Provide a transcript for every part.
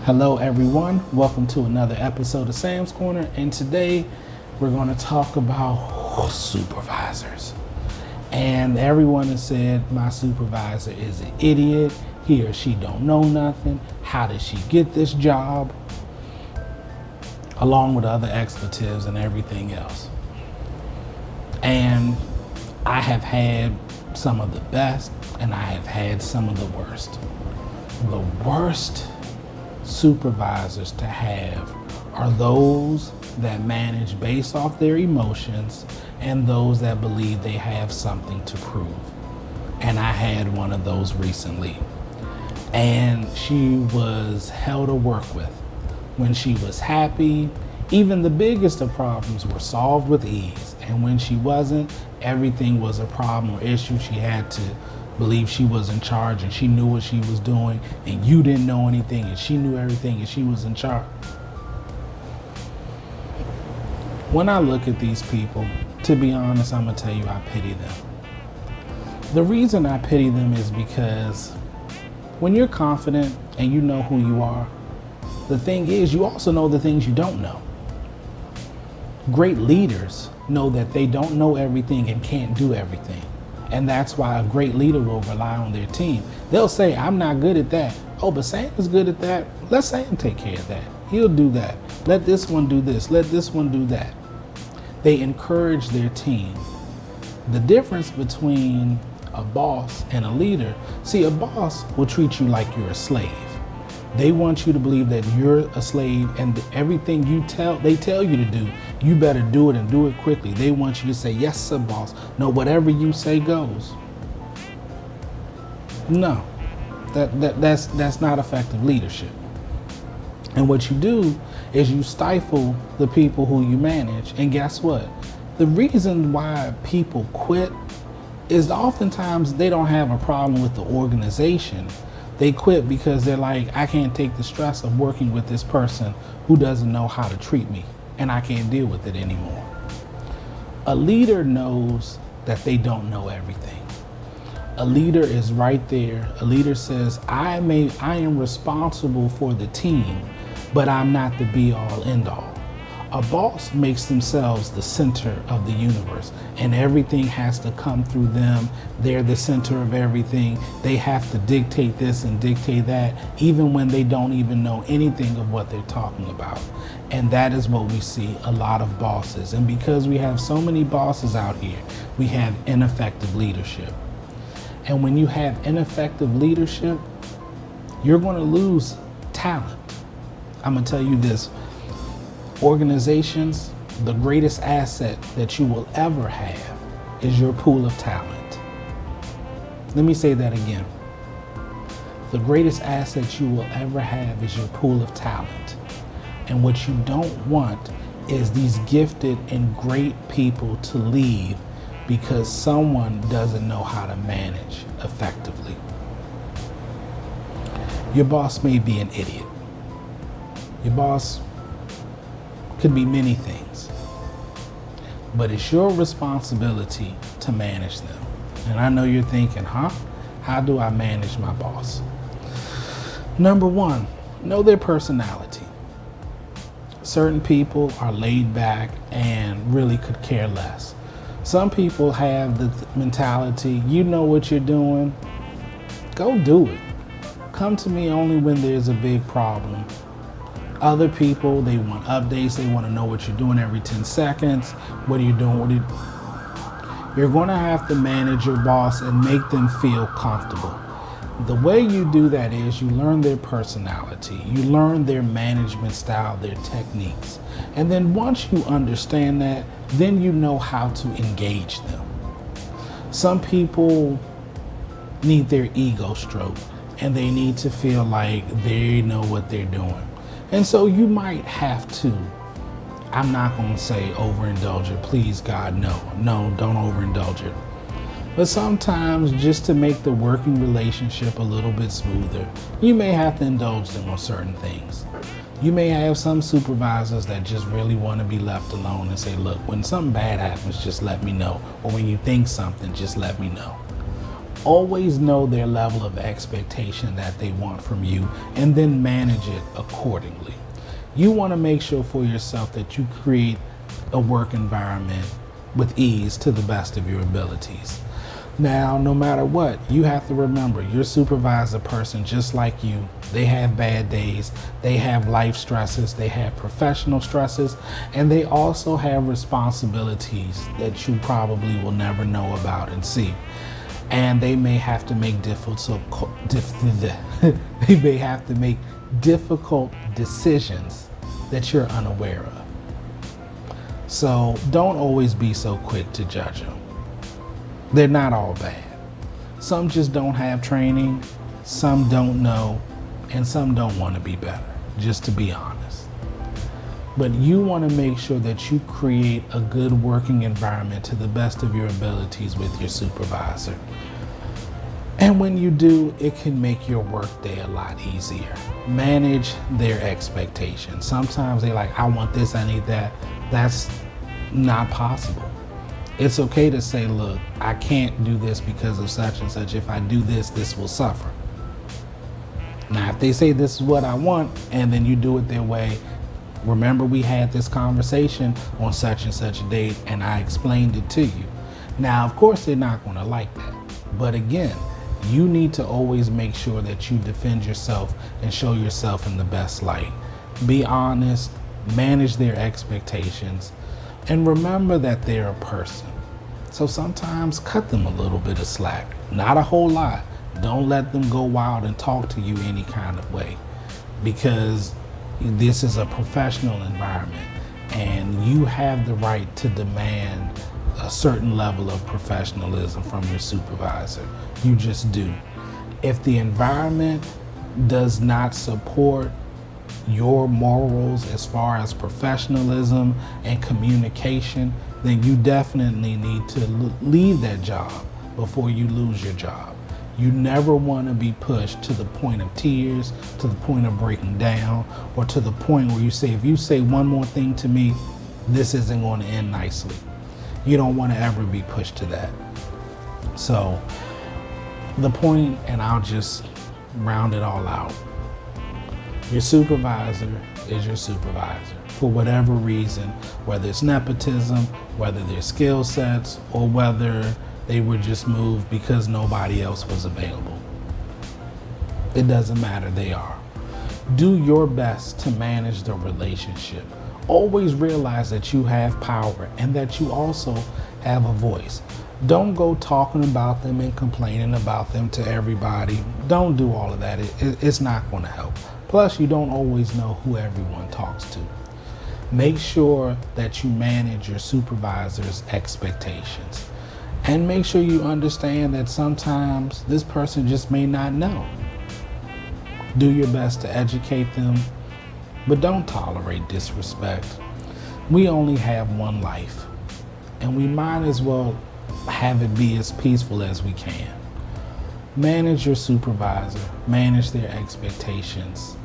Hello everyone, welcome to another episode of Sam's Corner, and today we're going to talk about supervisors. And everyone has said my supervisor is an idiot, he or she don't know nothing, how did she get this job? Along with other expletives and everything else. And I have had some of the best and I have had some of the worst. The worst supervisors to have are those that manage based off their emotions and those that believe they have something to prove. And I had one of those recently. And she was hell to work with. When she was happy, even the biggest of problems were solved with ease. And when she wasn't, everything was a problem or issue. She had to believe she was in charge and she knew what she was doing, and you didn't know anything and she knew everything and she was in charge. When I look at these people, to be honest, I'm gonna tell you, I pity them. The reason I pity them is because when you're confident and you know who you are, the thing is, you also know the things you don't know. Great leaders know that they don't know everything and can't do everything. And that's why a great leader will rely on their team. They'll say, I'm not good at that. Oh, but Sam is good at that. Let Sam take care of that. He'll do that. Let this one do this. Let this one do that. They encourage their team. The difference between a boss and a leader, see, a boss will treat you like you're a slave. They want you to believe that you're a slave and everything they tell you to do, you better do it and do it quickly. They want you to say, yes, sir, boss. No, whatever you say goes. No, that's not effective leadership. And what you do is you stifle the people who you manage. And guess what? The reason why people quit is oftentimes they don't have a problem with the organization. They quit because they're like, I can't take the stress of working with this person who doesn't know how to treat me, and I can't deal with it anymore. A leader knows that they don't know everything. A leader is right there. A leader says, I am responsible for the team, but I'm not the be all end all. A boss makes themselves the center of the universe, and everything has to come through them. They're the center of everything. They have to dictate this and dictate that, even when they don't even know anything of what they're talking about. And that is what we see a lot of bosses. And because we have so many bosses out here, we have ineffective leadership. And when you have ineffective leadership, you're going to lose talent. I'm going to tell you this. Organizations, the greatest asset that you will ever have is your pool of talent. Let me say that again. The greatest asset you will ever have is your pool of talent. And what you don't want is these gifted and great people to leave because someone doesn't know how to manage effectively. Your boss may be an idiot. Your boss could be many things, but it's your responsibility to manage them. And I know you're thinking, how do I manage my boss? Number one, know their personality. Certain people are laid back and really could care less. Some people have the mentality, you know what you're doing, go do it. Come to me only when there's a big problem. Other people, they want updates. They want to know what you're doing every 10 seconds. What are you doing? You're going to have to manage your boss and make them feel comfortable. The way you do that is you learn their personality. You learn their management style, their techniques. And then once you understand that, then you know how to engage them. Some people need their ego stroked and they need to feel like they know what they're doing. And so you might have to, I'm not going to say overindulge it. Please, God, no, don't overindulge it. But sometimes just to make the working relationship a little bit smoother, you may have to indulge them on certain things. You may have some supervisors that just really want to be left alone and say, look, when something bad happens, just let me know. Or when you think something, just let me know. Always know their level of expectation that they want from you and then manage it accordingly. You want to make sure for yourself that you create a work environment with ease to the best of your abilities. Now, no matter what, you have to remember your supervisor person just like you. They have bad days, they have life stresses, they have professional stresses, and they also have responsibilities that you probably will never know about and see. And they may have to make difficult decisions that you're unaware of. So don't always be so quick to judge them. They're not all bad. Some just don't have training, some don't know, and some don't want to be better, just to be honest. But you want to make sure that you create a good working environment to the best of your abilities with your supervisor. And when you do, it can make your workday a lot easier. Manage their expectations. Sometimes they're like, I want this, I need that. That's not possible. It's okay to say, look, I can't do this because of such and such. If I do this, this will suffer. Now, if they say this is what I want, and then you do it their way, remember we had this conversation on such and such a date, and I explained it to you. Now, of course, they're not going to like that. But again, you need to always make sure that you defend yourself and show yourself in the best light. Be honest, manage their expectations, and remember that they're a person. So sometimes cut them a little bit of slack, not a whole lot. Don't let them go wild and talk to you any kind of way, because this is a professional environment and you have the right to demand a certain level of professionalism from your supervisor. You just do. If the environment does not support your morals as far as professionalism and communication, then you definitely need to leave that job before you lose your job. You never want to be pushed to the point of tears, to the point of breaking down, or to the point where you say, if you say one more thing to me, this isn't going to end nicely. You don't want to ever be pushed to that. So the point, and I'll just round it all out, your supervisor is your supervisor for whatever reason, whether it's nepotism, whether their skill sets, or whether they were just moved because nobody else was available. It doesn't matter, they are. Do your best to manage the relationship. Always realize that you have power and that you also have a voice. Don't go talking about them and complaining about them to everybody. Don't do all of that. It's not going to help. Plus, you don't always know who everyone talks to. Make sure that you manage your supervisor's expectations. And make sure you understand that sometimes this person just may not know. Do your best to educate them, but don't tolerate disrespect. We only have one life, and we might as well have it be as peaceful as we can. Manage your supervisor, manage their expectations.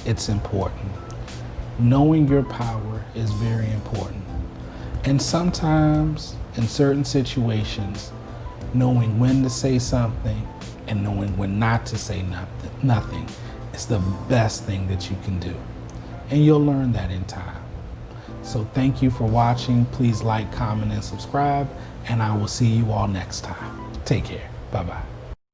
It's important. Knowing your power is very important. And sometimes, in certain situations, knowing when to say something and knowing when not to say nothing is the best thing that you can do. And you'll learn that in time. So thank you for watching. Please like, comment, and subscribe, and I will see you all next time. Take care. Bye-bye.